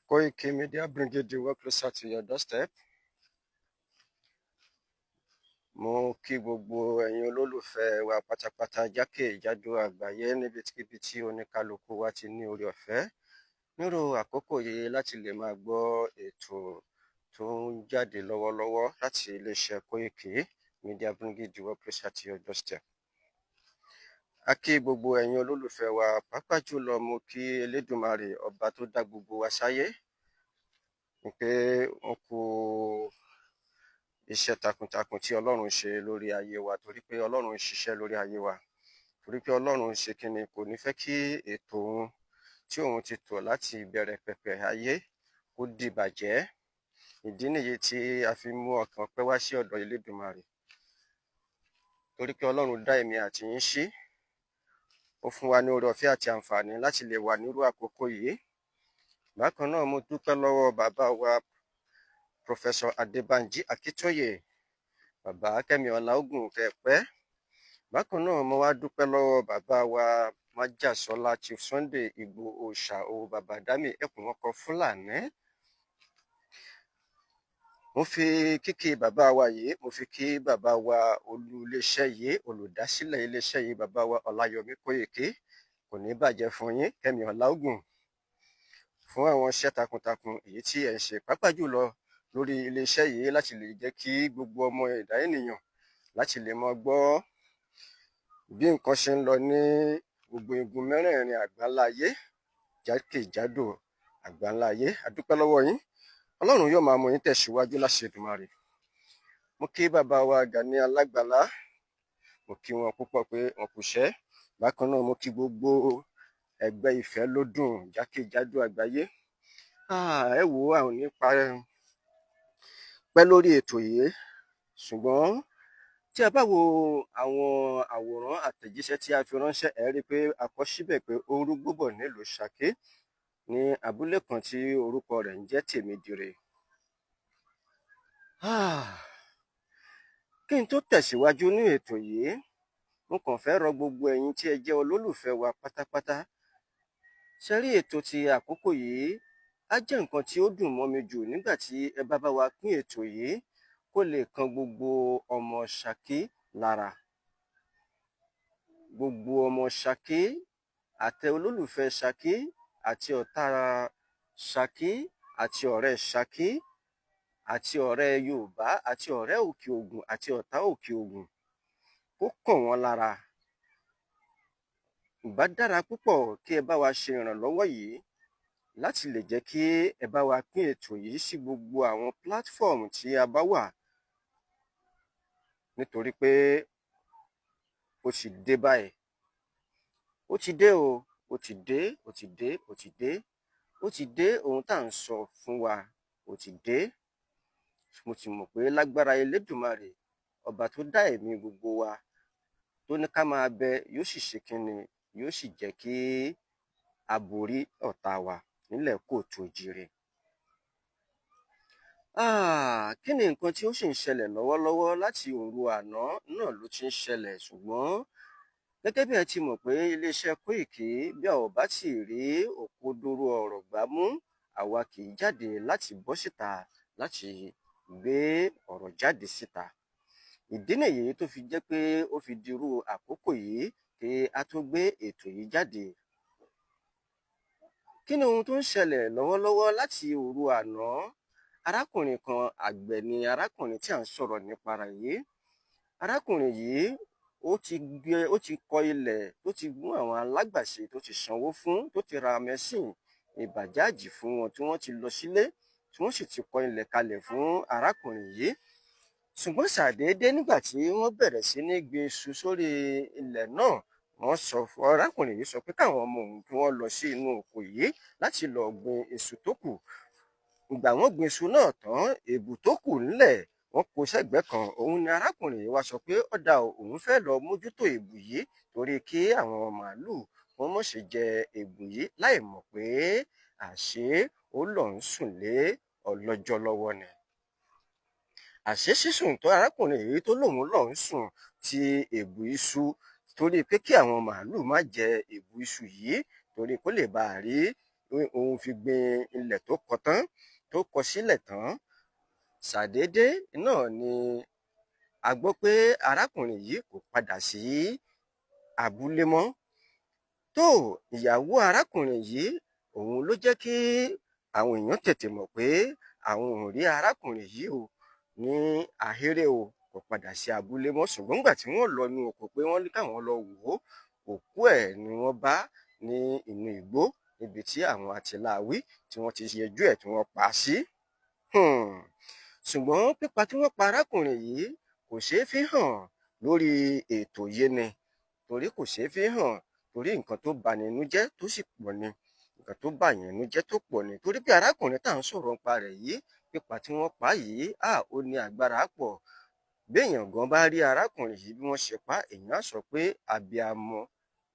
Koiki Media bring you the work closer to your doorstep. Mo kí gbogbo ẹ̀yin olólùfẹ́ wa pátápátá jákèjádò àgbáyé níbikíbi tí oníkálukú wa ti ní oore ọ̀fẹ́ nírú àkókò yìí láti lè máa gbọ́ ètò tó ń jáde lọ́wọ́lọ́wọ́ láti iléeṣẹ́ Koiki Media bring you the work closer to your doorstep. A kí gbogbo ẹ̀yin olólùfẹ́ wa, pàápàá jùlọ mo kí Elédùmarè ọba tó dá gbogbo wa sáyé pé wọn kú iṣẹ́ takuntakun tí Ọlọ́run ṣe lórí ayé wa, torí pé Ọlọ́run ń ṣiṣẹ́ lórí ayé wa, torí pé Ọlọ́run ṣe kíni, kò ní fẹ́ kí ètò òun tí òun ti tò láti ìbẹ̀rẹ̀ pẹ̀pẹ̀ ayé kó dìbàjẹ́. Ìdí nìyí tí a fi mú ọkàn pẹ́ wá sí ọ̀dọ̀ Elédùmarè, torí pé Ọlọ́run dá èmi àti yín sí, ó fún wa ní oore ọ̀fẹ́ àti àǹfààní láti lè wà nírú àkókò yìí. Bákan náà mo dúpẹ́ lọ́wọ́ bàbá wa Professor Adébánjí Akíntóyè, bàbá Kẹ́mi Ọláògùn kẹ́pẹ́. Bákan náà mo wá dúpẹ́ lọ́wọ́ bàbá wa Májàsọ́lá Chief Sunday Ìgbòho Ṣàó, bàbá Dámì Ẹkùn ọkọ̀ Fúlàní. Mo fi kíkí bàbá wa yìí, mo fi kí bàbá wa olú iléeṣẹ́ yìí, olùdásílẹ̀ iléeṣẹ́ yìí, bàbá wa Ọláyọmí Kóyèké. Kò ní bàjẹ́ fún yín, Kẹ́mi Ọláògùn, fún àwọn iṣẹ́ takuntakun èyí tí ẹ̀ ń ṣe, pàápàá jùlọ lórí iléeṣẹ́ yìí láti lè jẹ́ kí gbogbo ọmọ ẹ̀dá ènìyàn láti lè mọ gbọ́ bí nǹkan ṣe ń lọ ní gbogbo igun mẹ́rẹ̀ẹ̀rin àgbáńláyé, jákèjádò àgbáńláyé. A dúpẹ́ lọ́wọ́ yín, Ọlọ́run yóò máa mú yín tẹ̀síwájú láṣẹ Èdùmàrè. Mo kí bàbá wa Gani Alágbàlá, mo kí wọn púpọ̀ pé wọn kú iṣẹ́. Bákan náà mo kí gbogbo ẹgbẹ́ ìfẹ́ lódùn jákèjádò àgbáyé. Ẹ wò ó, àwọn nípa pẹ́ lórí ètò yìí, ṣùgbọ́n tí a bá wo àwọn àwòrán àtẹ̀jíṣẹ́ tí a fi ránṣẹ́, ẹ rí i pé a kọ síbẹ̀ pé Orúgbó bọ̀ nílùú Ṣakí, ní abúlé kan tí orúkọ rẹ̀ ń jẹ́ Tèmídire. Kí n tó tẹ̀síwájú ní ètò yìí, mo kàn fẹ́ rọ gbogbo ẹ̀yin tí ẹ jẹ́ olólùfẹ́ wa pátápátá. Ṣé rí ètò ti àkókò yìí á jẹ́ nǹkan tí ó dùn mọ́ mi jù nígbà tí ẹ bá bá wa pín ètò yìí kó lè kan gbogbo ọmọ Ṣakí lára. Gbogbo ọmọ Ṣakí àti olólùfẹ́ Ṣakí àti ọ̀tá Ṣakí àti ọ̀rẹ́ Ṣakí àti ọ̀rẹ́ Yorùbá àti ọ̀rẹ́ òkè Ògùn àti ọ̀tá òkè Ògùn, kó kàn wọ́n lára. Ìbá dára púpọ̀ kí ẹ bá wa ṣe ìrànlọ́wọ́ yìí láti lè jẹ́ kí ẹ bá wa pín ètò yìí sí gbogbo àwọn platform tí a bá wà, nítorí pé ó ti dé báyìí. Ó ti dé o, ó ti dé, ó ti dé, ó ti dé, ó ti dé, ohun tá à ń sọ fún wa ó ti dé. Mo ti mọ̀ pé lágbára Elédùmarè, ọba tó dá ẹ̀mí gbogbo wa, tó ní ká máa bẹ, yóò sì ṣe kíni, yóò sì jẹ́ kí a borí ọ̀tá wa nílẹ̀ kóòtù òjíire. Kí ni nǹkan tí ó sì ń ṣẹlẹ̀ lọ́wọ́lọ́wọ́? Láti òru àná náà ló ti ń ṣẹlẹ̀, ṣùgbọ́n gẹ́gẹ́ bí ẹ ti mọ̀ pé iléeṣẹ́ Koiki, bí a ò bá ti rí òkodoro ọ̀rọ̀ gbámú, àwa kì í jáde láti bọ́ síta láti gbé ọ̀rọ̀ jáde síta. Ìdí nìyí tó fi jẹ́ pé ó fi dirú àkókò yìí kí a tó gbé ètò yìí jáde. Kí ni ohun tó ń ṣẹlẹ̀ lọ́wọ́lọ́wọ́ láti òru àná? Arákùnrin kan, àgbẹ̀ ni arákùnrin tí à ń sọ̀rọ̀ nípa rẹ̀ yìí. Arákùnrin yìí ó ti kọ ilẹ̀ tó ti mú àwọn alágbàṣe tó ti sanwó fún, tó ti ra mẹ́sìn ìbàjáàjì fún wọn, tí wọ́n ti lọ sílé, tí wọ́n sì ti kọ ilẹ̀ kalẹ̀ fún arákùnrin yìí. Ṣùgbọ́n ṣàdédé nígbà tí wọ́n bẹ̀rẹ̀ sí ní gbin iṣu sórí ilẹ̀ náà, wọ́n sọ fún arákùnrin yìí, sọ pé káwọn ọmọ òun kí wọ́n lọ sí inú oko yìí láti lọ gbin iṣu tó kù. Ìgbà wọ́n gbin iṣu náà tán, èbù tó kù nílẹ̀ wọ́n kó sẹ́gbẹ̀ẹ́ kan. Òun ni arákùnrin yìí wá sọ pé ọ̀dà òun fẹ́ lọ mójútó èbù yìí, torí kí àwọn màálùú wọn mọ̀ ṣe jẹ èbù yìí, láì mọ̀ pé àṣé ó lọ ń sùn lé ọlọ́jọ́ lọ́wọ́ ni. Àṣé sísùn tó arákùnrin yìí tó lòun lọ ń sùn ti èbù iṣu, torí pé kí àwọn màálùú má jẹ èbù iṣu yìí, torí kó lè bá rí òun fi gbin ilẹ̀ tó kọ tán tó kọ sílẹ̀ tán ṣàdédé náà ni a gbọ́ pé arákùnrin yìí kò padà sí abúlé mọ́. tó ìyàwó arákùnrin yìí òun ló jẹ́ kí àwọn èèyàn tètè mọ̀ pé àwọn ò rí arákùnrin yìí o ní ahéré o, kò padà sí abúlé mọ́. ṣùgbọ́n nígbà tí wọ́n lọ inú oko pé wọ́n ní káwọn lọ wò ó, òkú ẹ̀ ni wọ́n bá ní inú igbó níbi tí àwọn àtìláàwí tí wọ́n ti yẹjú ẹ̀ tí wọ́n pa á sí. ṣùgbọ́n pípa tí wọ́n pa arákùnrin yìí kò ṣeé fi hàn lórí ètò yìí ni, torí kò ṣeé fi hàn torí nǹkan tó bani nínú jẹ́ tó sì pọ̀ ni, nǹkan tó bà yín nínú jẹ́ tó pọ̀ ni, torí pé arákùnrin tá à ń sọ̀rọ̀ nípa rẹ̀ yìí, pípa tí wọ́n pa yìí ó ní agbára pọ̀. béèyàn gan bá rí arákùnrin yìí bí wọ́n ṣe pa, èèyàn á sọ pé abiyamọ,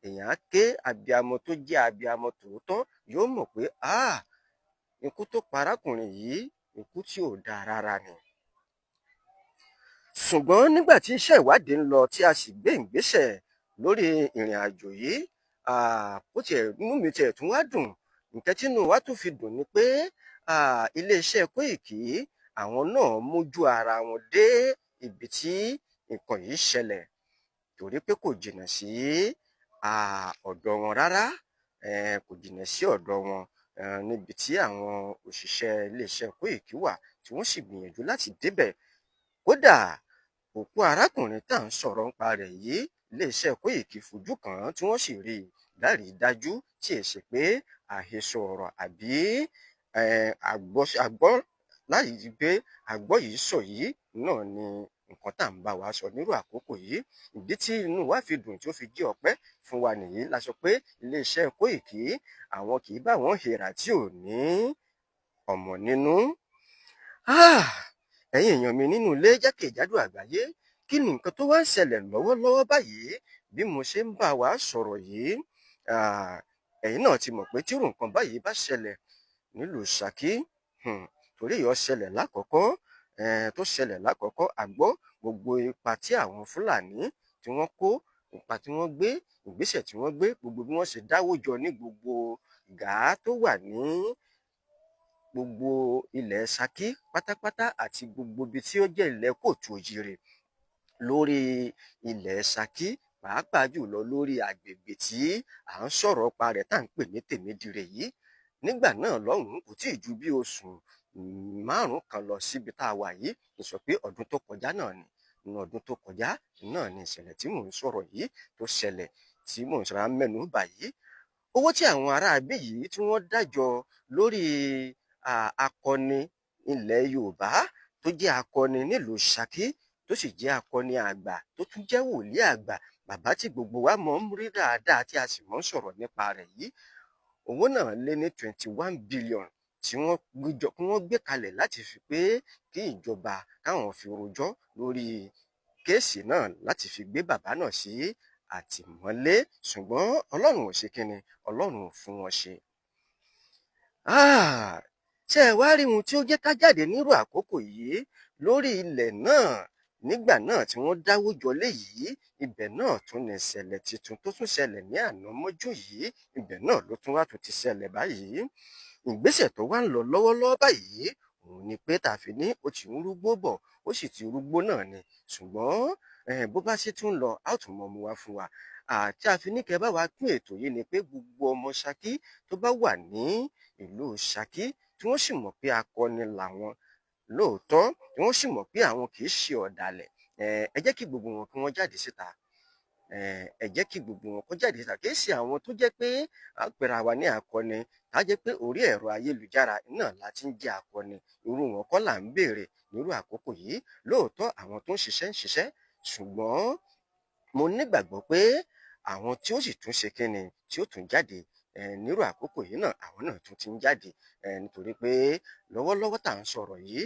èèyàn á ké abiyamọ tó jẹ́ abiyamọ tòótọ́ yóò mọ̀ pé ikú tó pa arákùnrin yìí ikú tí ò dáa rárá ni. ṣùgbọ́n nígbà tí iṣẹ́ ìwádìí ń lọ tí a sì gbé ìgbésẹ̀ lórí ìrìn àjò yìí, bó tiẹ̀ inú mi tiẹ̀ tún wá dùn, nǹkan tínú wa tún fi dùn ni pé iléeṣẹ́ Koiki àwọn náà mójú ara wọn dé ibi tí nǹkan yìí ṣẹlẹ̀, torí pé kò jìnnà sí ọ̀dọ̀ wọn rárá, kò jìnnà sí ọ̀dọ̀ wọn, níbi tí àwọn òṣìṣẹ́ iléeṣẹ́ Koiki wà tí wọ́n sì gbìyànjú láti débẹ̀. kódà òkú arákùnrin tá à ń sọ̀rọ̀ nípa rẹ̀ yìí, iléeṣẹ́ Koiki fojú kàn án tí wọ́n sì rí i dájú tí è ṣe pé àhesọ ọ̀rọ̀ àbí àgbọ́ láyìí di pé àgbọ́ yìí sọ yìí náà ni nǹkan tá à ń bá wa sọ nírú àkókò yìí. ìdí tí inú wa fi dùn tí ó fi jẹ́ ọpẹ́ fún wa nìyí, la sọ pé iléeṣẹ́ Koiki àwọn kì í bá wọn hèèrà tí ò ní ọmọ nínú. ẹ̀yin èèyàn mi nínú ilé jákèjádò àgbáyé, kí ni nǹkan tó wá ń ṣẹlẹ̀ lọ́wọ́lọ́wọ́ báyìí bí mo ṣe ń bá wa sọ̀rọ̀ yìí? ẹ̀yin náà ti mọ̀ pé tírú nǹkan báyìí bá ṣẹlẹ̀ nílùú Ṣakí, torí ìyọ́ ṣẹlẹ̀ lákọ̀ọ́kọ́, tó ṣẹlẹ̀ lákọ̀ọ́kọ́ àgbọ́ gbogbo ipa tí àwọn Fúlàní tí wọ́n kó, ipa tí wọ́n gbé, ìgbésẹ̀ tí wọ́n gbé, gbogbo bí wọ́n ṣe dáwó jọ ní gbogbo gàá tó wà ní gbogbo ilẹ̀ Ṣakí pátápátá àti gbogbo ibi tí ó jẹ́ ilẹ̀ Kóòtù Òjìrè lórí ilẹ̀ Ṣakí, pàápàá jùlọ lórí agbègbè tí à ń sọ̀rọ̀ pa rẹ̀ tá à ń pè ní Tèmídire yìí. nígbà náà lọ́hùn-ún kò tíì ju bí oṣù 5 kan lọ síbi tá a wà yìí, mo sọ pé ọdún tó kọjá náà ni, nínú ọdún tó kọjá náà ni ìṣẹ̀lẹ̀ tí mò ń sọ̀rọ̀ yìí tó ṣẹlẹ̀, tí mò ń sọ̀rọ̀ mẹ́nu bà yìí. owó tí àwọn ará abí yìí tí wọ́n dájọ lórí akọni ilẹ̀ Yorùbá tó jẹ́ akọni nílùú Ṣakí, tó sì jẹ́ akọni àgbà tó tún jẹ́ wòlíì àgbà, bàbá tí gbogbo wa mọ̀ ń rí dáadáa tí a sì mọ̀ ń sọ̀rọ̀ nípa rẹ̀ yìí, owó náà lé ní 21 billion tí wọ́n gbé kalẹ̀ láti fi pé kí ìjọba káwọn fi rojọ́ lórí kéèsì náà láti fi gbé bàbá náà sí àtìmọ́lé. ṣùgbọ́n Ọlọ́run ò ṣe kíni, Ọlọ́run ò fún wọn ṣe. ṣé ẹ wá rí ohun tí ó jẹ́ ká jáde nírú àkókò yìí lórí ilẹ̀ náà nígbà náà tí wọ́n dáwó jọlé yìí? ibẹ̀ náà tún ní ìṣẹ̀lẹ̀ tuntun tó tún ṣẹlẹ̀ ní àná mọ́jú yìí, ibẹ̀ náà ló tún wá tún ti ṣẹlẹ̀ báyìí. ìgbésẹ̀ tó wá ń lọ lọ́wọ́lọ́wọ́ báyìí òun ni pé tàfi ní ó ti ń rúgbó bọ̀, ó sì ti rúgbó náà ni, ṣùgbọ́n bó bá ṣe tún lọ á tún mọ mu wá fún wa. àti àfi ní kẹ́ bá wa pín ètò yìí ni pé gbogbo ọmọ Ṣakí tó bá wà ní ìlú Ṣakí tí wọ́n sì mọ̀ pé akọni làwọn lóòótọ́, tí wọ́n sì mọ̀ pé àwọn kì í ṣe ọ̀dàlẹ̀, ẹ jẹ́ kí gbogbo wọn kí wọ́n jáde síta. ẹ jẹ́ kí gbogbo wọn kó jáde síta, kì í ṣe àwọn tó jẹ́ pé à ń pera wa ní akọni, tá jẹ́ pé orí ẹ̀rọ ayélujára náà la ti ń jẹ́ akọni, irú wọn kọ́ là ń béèrè nírú àkókò yìí. lóòótọ́ àwọn tó ń ṣiṣẹ́, ṣùgbọ́n mo nígbàgbọ́ pé àwọn tí ó sì tún ṣe kíni tí ó tún jáde nírú àkókò yìí náà, àwọn náà tún ti ń jáde, nítorí pé lọ́wọ́lọ́wọ́ tá à ń sọ̀rọ̀ yìí,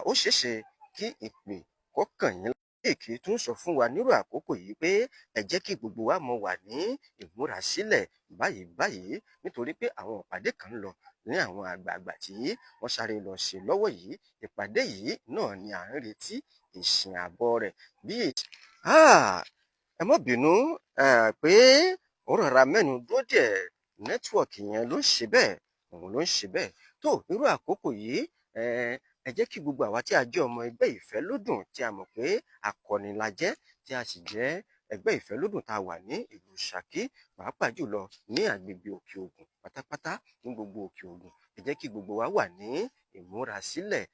ó ṣeéṣe kí ìpè kó kàn yín. Koiki tún sọ fún wa nírú àkókò yìí pé ẹ jẹ́ kí gbogbo wa mọ wà ní ìmúrasílẹ̀ báyìí, nítorí pé àwọn ìpàdé kan ń lọ ní àwọn àgbààgbà tí wọ́n sáré lọ ṣe lọ́wọ́ yìí. ìpàdé yìí náà ni à ń retí ìsìn àbọ̀ rẹ̀. ẹ má bínú pé ó rọra mẹ́nu dúró díẹ̀, nẹ́tíwọ̀kì yẹn ló ń ṣe bẹ́ẹ̀, òun ló ń ṣe bẹ́ẹ̀. Tó irú àkókò yìí ẹ jẹ́ kí gbogbo àwa tí a jẹ́ ọmọ ẹgbẹ́ Ìfẹ́lódùn tí a mọ̀ pé akọni la jẹ́ tí a sì jẹ́ ẹgbẹ́ Ìfẹ́lódùn tá a wà ní ìlú Ṣakí pàápàá jùlọ ní agbègbè Òkè Ògùn pátápátá ní gbogbo Òkè Ògùn. Ẹ jẹ́ kí gbogbo wa wà ní ìmúrasílẹ̀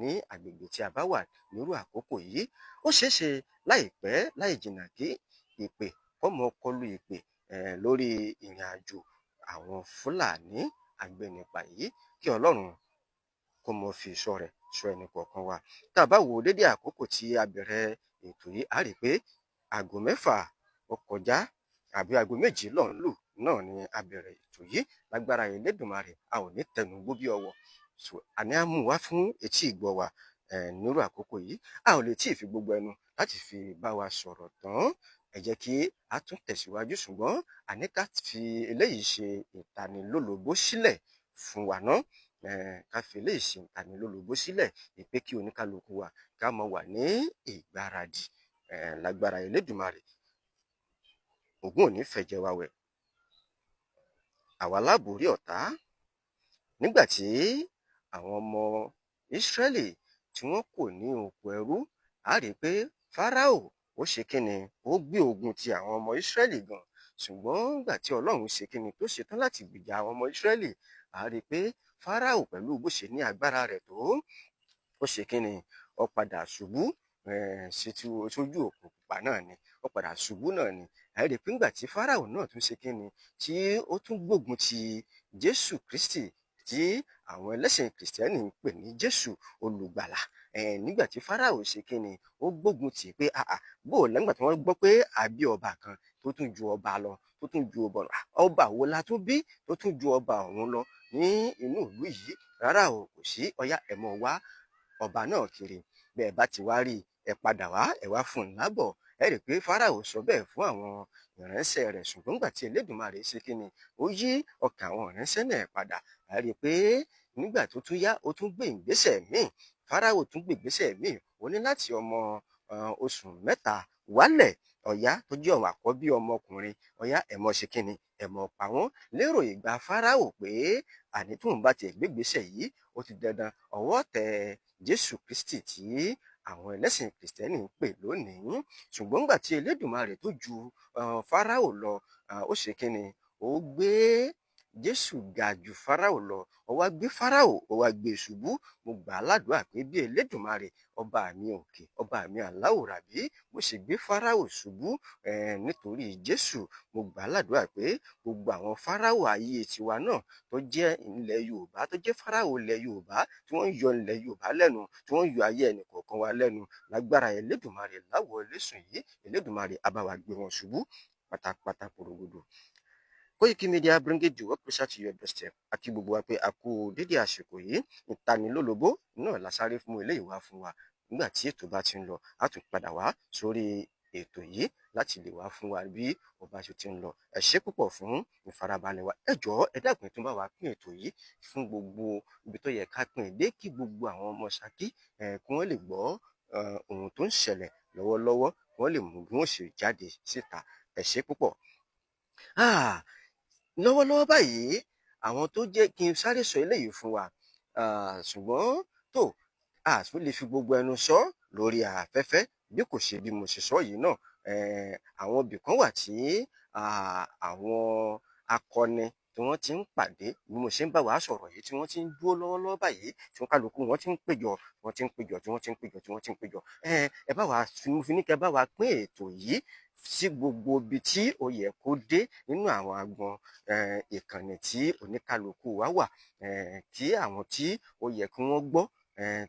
ní agbègbè tí a bá wà nírú àkókò yìí. Ó ṣeé ṣe láìpẹ́ láì jìnnà kí ìpè kọ́mọ kọlù ìpè lórí ìrìnàjò àwọn Fúlàní agbẹnipa yìí. Kí Ọlọ́run kó mọ fi ìṣọ́ rẹ̀ ṣọ́ ẹnì kọ̀ọ̀kan wa. Tá a bá wo dédé àkókò tí a bẹ̀rẹ̀ ètò yìí, a rí i pé aago 6 ó kọjá àbí aago 7 ló ń lù náà ni a bẹ̀rẹ̀ ètò yìí. Lágbára Elédùmarè, a ò ní tẹnugbó bí ọwọ́. Àní á mú wá fún etí ìgbọ́ wa nírú àkókò yìí. A ò lè tí ì fi gbogbo ẹnu láti fi bá wa sọ̀rọ̀ tán. Ẹ jẹ́ kí a tún tẹ̀síwájú, ṣùgbọ́n àní ká fi eléyìí ṣe ìtanilólobó sílẹ̀ fún wa ná. Ká fi eléyìí ṣe ìtanilólobó sílẹ̀ pé kí oníkálukú wa ká mọ wà ní ìgbáradì. Lágbára Elédùmarè, Ògún ò ní fẹ̀jẹ̀ wa wẹ̀. Àwa la borí ọ̀tá. Nígbà tí àwọn ọmọ Ísírẹ́lì tí wọ́n kò ní oko ẹrú, a rí i pé Fáráò ó ṣe kíni, ó gbé ogun ti àwọn ọmọ Ísírẹ́lì gan. Ṣùgbọ́n nígbà tí Ọlọ́run ṣe kíni tó ṣetán láti gbèjà àwọn ọmọ Ísírẹ́lì, a rí i pé Fáráò pẹ̀lú bó ṣe ní agbára rẹ̀ tó, ó ṣe kíni, ó padà ṣubú sójú òkun pupa náà ni, ó padà ṣubú náà ni. A rí i pé nígbà tí Fáráò náà tún ṣe kíni, tí ó tún gbógun ti Jésù Kristi tí àwọn ẹlẹ́sìn Kìrìsìtẹ́nì ń pè ní Jésù olùgbàlà. Nígbà tí Fáráò ṣe kíni, ó gbógun tì í pé bó lẹ́gbà tí wọ́n gbọ́ pé àbí ọba kan tó tún ju ọba lọ, tó tún ju ọba wo la tó bí tó tún ju ọba ọ̀hún lọ ní inú ìlú yìí. Rárá o, kò sí. Ọ̀yá ẹ mọ̀ wá ọba náà kiri. Bẹ́ẹ̀ bá ti wá rí ẹ padà wá, ẹ wá fún un lábọ̀. Ẹ rí i pé Fáráò sọ bẹ́ẹ̀ fún àwọn ìránṣẹ́ rẹ̀, ṣùgbọ́n nígbà tí Elédùmarè ṣe kíni, ó yí ọkàn àwọn ìránṣẹ́ náà padà. A rí i pé nígbà tó tún yá, ó tún gbé ìgbésẹ̀ míì. Fáráò tún gbé ìgbésẹ̀ míì. Ó ní láti ọmọ oṣù 3 wálẹ̀, ọ̀yá tó jẹ́ ọmọ àkọ́bí ọmọkùnrin, ọ̀yá ẹ mọ̀ ṣe kíni, ẹ mọ̀ pa wọ́n. Lérò ìgbà Fáráò pé àní tóun bá ti gbé ìgbésẹ̀ yìí, ó ti dandan ọwọ́ tẹ Jésù Kristi tí àwọn ẹlẹ́sìn Kìrìsìtẹ́nì ń pè lónìí. Ṣùgbọ́n nígbà tí Elédùmarè tó ju Fáráò lọ, ó ṣe kíni, ó gbé Jésù ga ju Fáráò lọ. Ó wá gbé Fáráò, ó wá gbé ṣubú. Mo gbà á ládùúrà pé bí Elédùmarè ọba mi òkè, ọba mi aláwòrábí, bó ṣe gbé Fáráò ṣubú nítorí Jésù, mo gbà á ládùúrà pé gbogbo àwọn Fáráò ayé tiwa náà tó jẹ́ ilẹ̀ Yorùbá, tó jẹ́ Fáráò ilẹ̀ Yorùbá, tí wọ́n ń yọ ilẹ̀ Yorùbá lẹ́nu, tí wọ́n ń yọ ayé ẹnì kọ̀ọ̀kan wa lẹ́nu, lágbára Elédùmarè láwọ̀ eléṣùn yìí, Elédùmarè á bá wa gbé wọn ṣubú pátápátá porogodo. Koiki Media bring it work closer to your doorstep. Àti gbogbo wa pé a kú dédé àsìkò yìí. Ìtanilólobó náà la sáré fún eléyìí wá fún wa. Nígbà tí ètò bá ti ń lọ, a tún padà wá sórí ètò yìí láti lè wá fún wa bí ó bá ṣe ti ń lọ. Ẹ ṣé púpọ̀ fún ìfarabalẹ̀ wa. Ẹ jọ̀ọ́ ẹ dákun tún bá wa pín ètò yìí fún gbogbo ibi tó yẹ ká pín dé, kí gbogbo àwọn ọmọ Ṣakí kí wọ́n lè gbọ́ ohun tó ń ṣẹlẹ̀ lọ́wọ́lọ́wọ́, kí wọ́n lè mú bí wọ́n ṣe jáde síta. Ẹ ṣé púpọ̀. Lọ́wọ́lọ́wọ́ báyìí, àwọn tó jẹ́ kí n sáré sọ eléyìí fún wa, ṣùgbọ́n tó a tún lè fi gbogbo ẹnu sọ lórí afẹ́fẹ́ bí kò ṣe bí mo ṣe sọ yìí náà. Àwọn ibì kan wà tí àwọn akọni tí wọ́n ti ń pàdé bí mo ṣe ń bá wa sọ̀rọ̀ yìí, tí wọ́n ti ń dúró lọ́wọ́lọ́wọ́ báyìí, tí wọ́n kálukú wọ́n ti ń péjọ, wọ́n ti ń péjọ, tí wọ́n ti ń péjọ, tí wọ́n ti ń péjọ. Ẹ bá wa fi ní kẹ́ bá wa pín ètò yìí sí gbogbo ibi tí ó yẹ kó dé nínú àwọn agbọn ìkànnì tí oníkálukú wa wà, kí àwọn tí ó yẹ kí wọ́n gbọ́,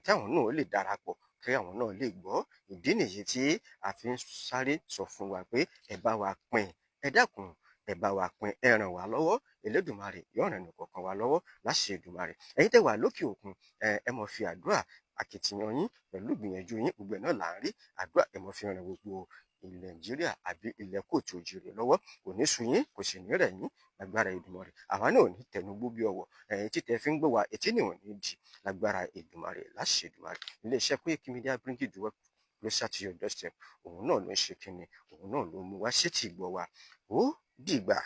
tí àwọn náà lè darapọ̀, kí àwọn náà lè gbọ́. Ìdí nìyí tí a fi ń sáré sọ fún wa pé ẹ bá wa pín, ẹ dákun ẹ bá wa pín, ẹ ràn wá lọ́wọ́. Elédùmarè yóò ràn ẹnìkọ̀ọ̀kan wa lọ́wọ́ láṣẹ Èdùmarè. Ẹ̀yin tẹ́ wà lókè òkun, ẹ mọ̀ fi àdúrà akitiyan yín pẹ̀lú ìgbìyànjú yín, gbogbo ẹ̀ náà là ń rí. Àdúrà ẹ mọ̀ fi ràn gbogbo ilẹ̀ Nàìjíríà àbí ilẹ̀ kóòtù òjìrè lọ́wọ́. Kò ní sú yín, kò sì ní rẹ̀ yín, lágbára Èdùmarè. Àwa náà ò ní tẹnugbó bí ọwọ́. Tí tẹ́ fi ń gbọ́ wa, etí ni ò ní di, lágbára Èdùmarè láṣẹ Èdùmarè. Iléeṣẹ́ Koiki Media bring it work closer to your doorstep. Òun náà ló ń ṣe kíni, òun náà ló mú wá sétí ìgbọ́ wa. Ó dìgbà.